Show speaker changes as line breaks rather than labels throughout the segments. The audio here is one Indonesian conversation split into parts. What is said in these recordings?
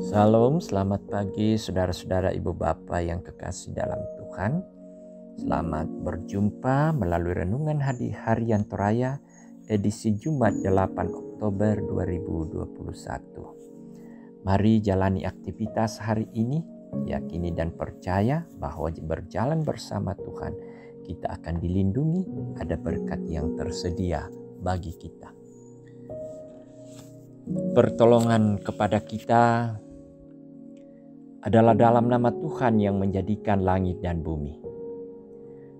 Salam, selamat pagi saudara-saudara ibu bapa yang kekasih dalam Tuhan. Selamat berjumpa melalui Renungan Harian Toraya edisi Jumat 8 Oktober 2021. Mari jalani aktivitas hari ini, yakini dan percaya bahwa berjalan bersama Tuhan kita akan dilindungi, ada berkat yang tersedia bagi kita. Pertolongan kepada kita adalah dalam nama Tuhan yang menjadikan langit dan bumi.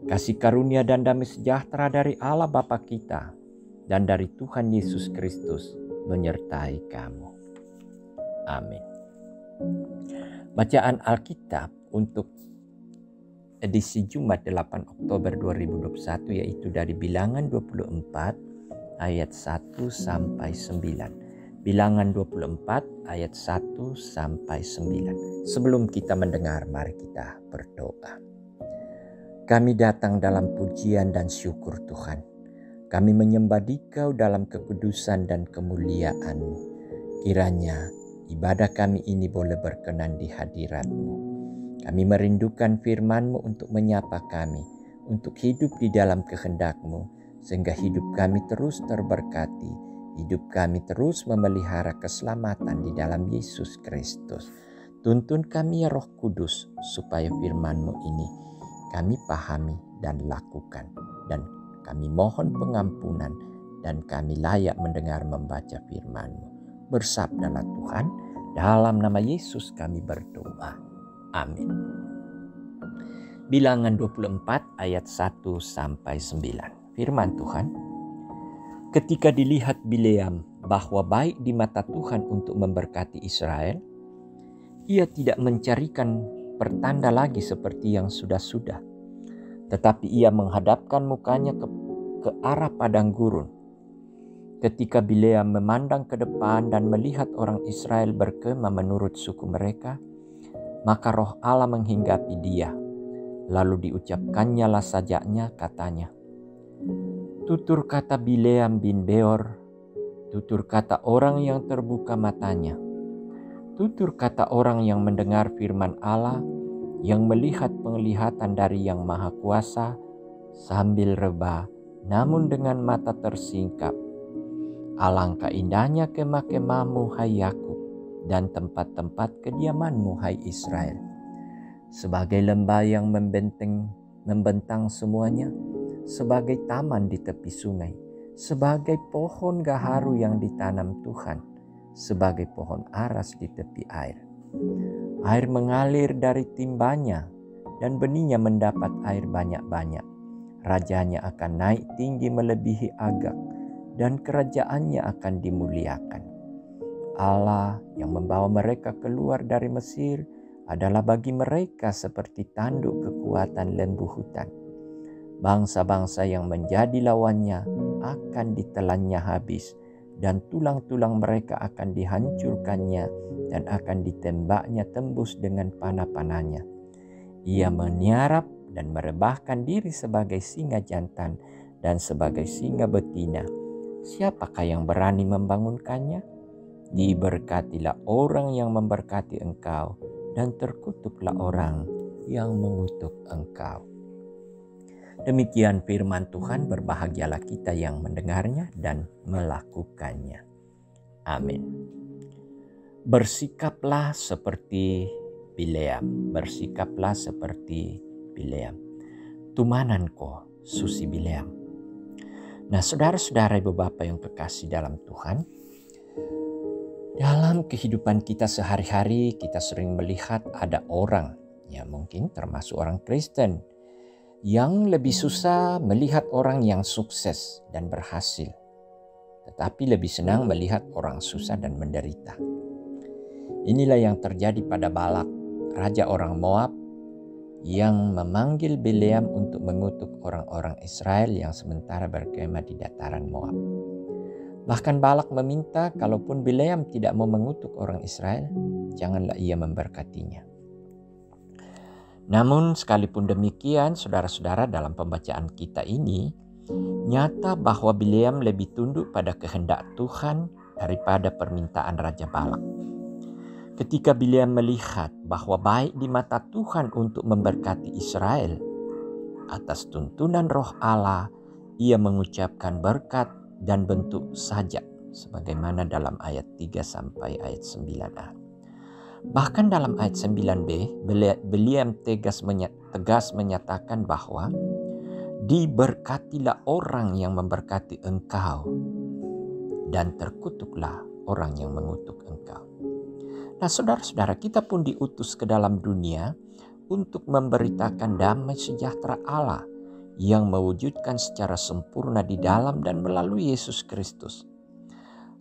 Kasih karunia dan damai sejahtera dari Allah Bapa kita dan dari Tuhan Yesus Kristus menyertai kamu. Amin. Bacaan Alkitab untuk edisi Jumat 8 Oktober 2021 yaitu dari Bilangan 24 ayat 1 sampai 9. Bilangan 24 ayat 1 sampai 9. Sebelum kita mendengar, mari kita berdoa. Kami datang dalam pujian dan syukur Tuhan. Kami menyembah Dikau dalam kekudusan dan kemuliaan-Mu. Kiranya ibadah kami ini boleh berkenan di hadirat-Mu. Kami merindukan firman-Mu untuk menyapa kami, untuk hidup di dalam kehendak-Mu, sehingga hidup kami terus terberkati. Hidup kami terus memelihara keselamatan di dalam Yesus Kristus. Tuntun kami ya Roh Kudus supaya firman-Mu ini kami pahami dan lakukan. Dan kami mohon pengampunan dan kami layak mendengar membaca firman-Mu. Bersabdalah Tuhan, dalam nama Yesus kami berdoa. Amin. Bilangan 24 ayat 1 sampai 9. Firman Tuhan. Ketika dilihat Bileam bahwa baik di mata Tuhan untuk memberkati Israel, ia tidak mencarikan pertanda lagi seperti yang sudah-sudah, tetapi ia menghadapkan mukanya ke arah padang gurun. Ketika Bileam memandang ke depan dan melihat orang Israel berkemah menurut suku mereka, maka roh Allah menghinggapi dia. Lalu diucapkannya lah sajaknya, katanya, tutur kata Bileam bin Beor, tutur kata orang yang terbuka matanya, tutur kata orang yang mendengar firman Allah, yang melihat penglihatan dari Yang Maha Kuasa, sambil rebah, namun dengan mata tersingkap. Alangkah indahnya kemah-kemahmu, hai Yakub, dan tempat-tempat kediamanmu, hai Israel. Sebagai lembah yang membentang semuanya, sebagai taman di tepi sungai, sebagai pohon gaharu yang ditanam Tuhan, sebagai pohon aras di tepi air. Air mengalir dari timbanya dan benihnya mendapat air banyak-banyak. Rajanya akan naik tinggi melebihi Agag dan kerajaannya akan dimuliakan. Allah yang membawa mereka keluar dari Mesir adalah bagi mereka seperti tanduk kekuatan lembu hutan. Bangsa-bangsa yang menjadi lawannya akan ditelannya habis, dan tulang-tulang mereka akan dihancurkannya dan akan ditembaknya tembus dengan panah-panahnya. Ia meniarap dan merebahkan diri sebagai singa jantan dan sebagai singa betina. Siapakah yang berani membangunkannya? Diberkatilah orang yang memberkati engkau, dan terkutuklah orang yang mengutuk engkau. Demikian firman Tuhan, berbahagialah kita yang mendengarnya dan melakukannya. Amin. Bersikaplah seperti Bileam, bersikaplah seperti Bileam. Tumananko susi Bileam. Nah, saudara-saudara ibu bapa yang kekasih dalam Tuhan, dalam kehidupan kita sehari-hari kita sering melihat ada orang, ya mungkin termasuk orang Kristen, yang lebih susah melihat orang yang sukses dan berhasil, tetapi lebih senang melihat orang susah dan menderita. Inilah yang terjadi pada Balak, raja orang Moab, yang memanggil Bileam untuk mengutuk orang-orang Israel yang sementara berkemah di dataran Moab. Bahkan Balak meminta kalaupun Bileam tidak mau mengutuk orang Israel, janganlah ia memberkatinya. Namun sekalipun demikian, saudara-saudara, dalam pembacaan kita ini nyata bahwa Bileam lebih tunduk pada kehendak Tuhan daripada permintaan Raja Balak. Ketika Bileam melihat bahwa baik di mata Tuhan untuk memberkati Israel, atas tuntunan Roh Allah, ia mengucapkan berkat dan bentuk sajak sebagaimana dalam ayat 3 sampai ayat 9a. Bahkan dalam ayat 9b, Bileam tegas menyatakan bahwa diberkatilah orang yang memberkati engkau dan terkutuklah orang yang mengutuk engkau. Nah, saudara-saudara, kita pun diutus ke dalam dunia untuk memberitakan damai sejahtera Allah yang mewujudkan secara sempurna di dalam dan melalui Yesus Kristus.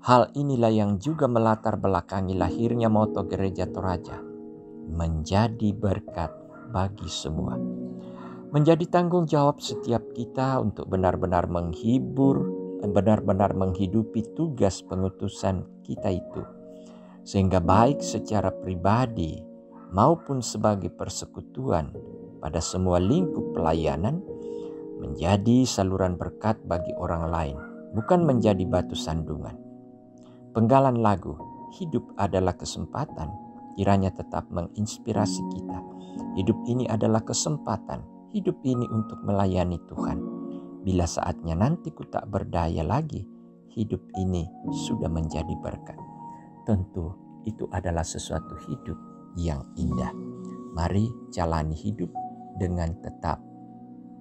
Hal inilah yang juga melatar belakangi lahirnya moto Gereja Toraja, menjadi berkat bagi semua. Menjadi tanggung jawab setiap kita untuk benar-benar menghidupi tugas pengutusan kita itu, sehingga baik secara pribadi maupun sebagai persekutuan pada semua lingkup pelayanan menjadi saluran berkat bagi orang lain, bukan menjadi batu sandungan. Penggalan lagu "Hidup adalah kesempatan" kiranya tetap menginspirasi kita. Hidup ini adalah kesempatan, hidup ini untuk melayani Tuhan. Bila saatnya nanti ku tak berdaya lagi, hidup ini sudah menjadi berkat. Tentu itu adalah sesuatu hidup yang indah. Mari jalani hidup dengan tetap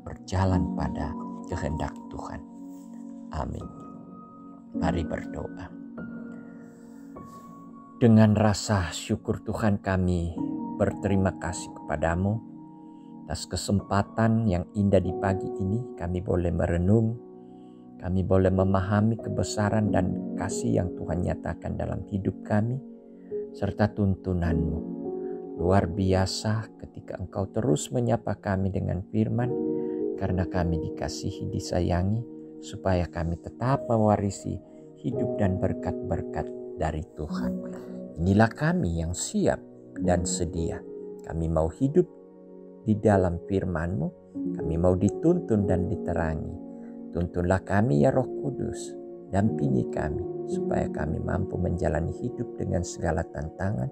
berjalan pada kehendak Tuhan. Amin. Mari berdoa. Dengan rasa syukur Tuhan, kami berterima kasih kepadamu atas kesempatan yang indah di pagi ini. Kami boleh merenung, kami boleh memahami kebesaran dan kasih yang Tuhan nyatakan dalam hidup kami, serta tuntunan-Mu. Luar biasa ketika Engkau terus menyapa kami dengan firman, karena kami dikasihi, disayangi, supaya kami tetap mewarisi hidup dan berkat-berkat dari Tuhan. Inilah kami yang siap dan sedia. Kami mau hidup di dalam firman-Mu, kami mau dituntun dan diterangi. Tuntunlah kami ya Roh Kudus, dampingi kami supaya kami mampu menjalani hidup dengan segala tantangan,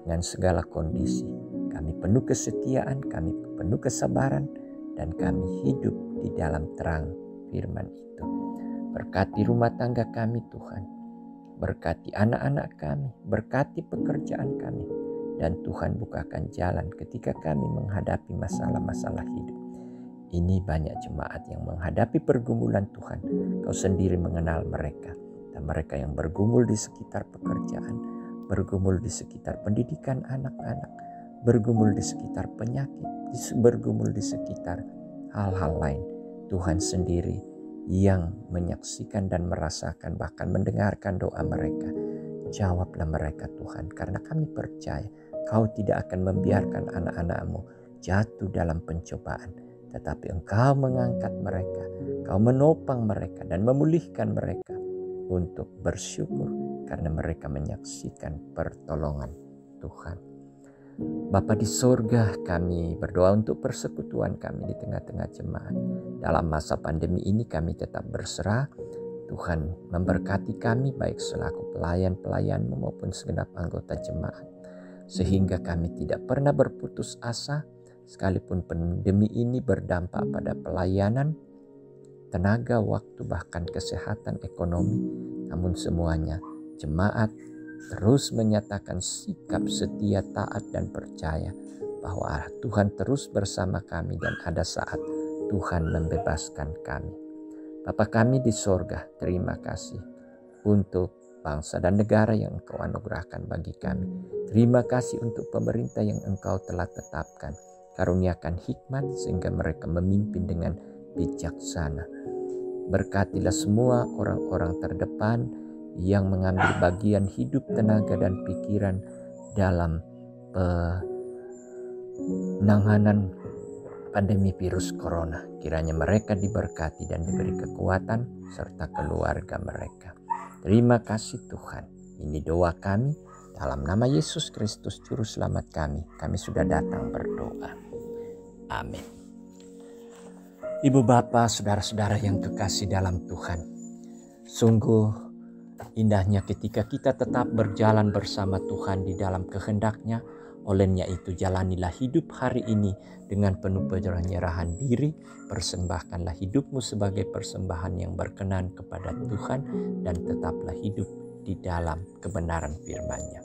dengan segala kondisi. Kami penuh kesetiaan, kami penuh kesabaran, dan kami hidup di dalam terang firman itu. Berkati rumah tangga kami Tuhan, berkati anak-anak kami, berkati pekerjaan kami, dan Tuhan bukakan jalan ketika kami menghadapi masalah-masalah hidup. Ini banyak jemaat yang menghadapi pergumulan Tuhan. Kau sendiri mengenal mereka. Dan mereka yang bergumul di sekitar pekerjaan, bergumul di sekitar pendidikan anak-anak, bergumul di sekitar penyakit, bergumul di sekitar hal-hal lain. Tuhan sendiri yang menyaksikan dan merasakan, bahkan mendengarkan doa mereka. Jawablah mereka Tuhan, karena kami percaya Kau tidak akan membiarkan anak-anak-Mu jatuh dalam pencobaan. Tetapi Engkau mengangkat mereka, Kau menopang mereka dan memulihkan mereka untuk bersyukur karena mereka menyaksikan pertolongan Tuhan. Bapa di sorga, kami berdoa untuk persekutuan kami di tengah-tengah jemaat. Dalam masa pandemi ini kami tetap berserah. Tuhan memberkati kami baik selaku pelayan-pelayan-Mu maupun segenap anggota jemaat. Sehingga kami tidak pernah berputus asa, sekalipun pandemi ini berdampak pada pelayanan, tenaga, waktu, bahkan kesehatan, ekonomi. Namun semuanya jemaat terus menyatakan sikap setia, taat, dan percaya bahwa Tuhan terus bersama kami dan ada saat Tuhan membebaskan kami. Bapa kami di sorga, terima kasih untuk bangsa dan negara yang Engkau anugerahkan bagi kami. Terima kasih untuk pemerintah yang Engkau telah tetapkan. Karuniakan hikmat sehingga mereka memimpin dengan bijaksana. Berkatilah semua orang-orang terdepan yang mengambil bagian hidup, tenaga, dan pikiran dalam penanganan pandemi virus corona. Kiranya mereka diberkati dan diberi kekuatan serta keluarga mereka. Terima kasih Tuhan. Ini doa kami dalam nama Yesus Kristus Juru Selamat kami. Kami sudah datang berdoa. Amin. Ibu bapa, saudara-saudara yang kekasih dalam Tuhan. Sungguh Indahnya ketika kita tetap berjalan bersama Tuhan di dalam kehendak-Nya. Olehnya itu jalanilah hidup hari ini dengan penuh penyerahan diri. Persembahkanlah hidupmu sebagai persembahan yang berkenan kepada Tuhan. Dan tetaplah hidup di dalam kebenaran firman-Nya.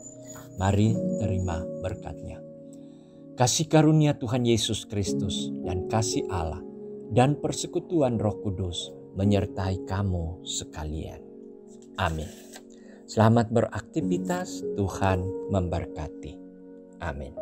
Mari terima berkat-Nya. Kasih karunia Tuhan Yesus Kristus dan kasih Allah dan persekutuan Roh Kudus menyertai kamu sekalian. Amin. Selamat beraktivitas, Tuhan memberkati. Amin.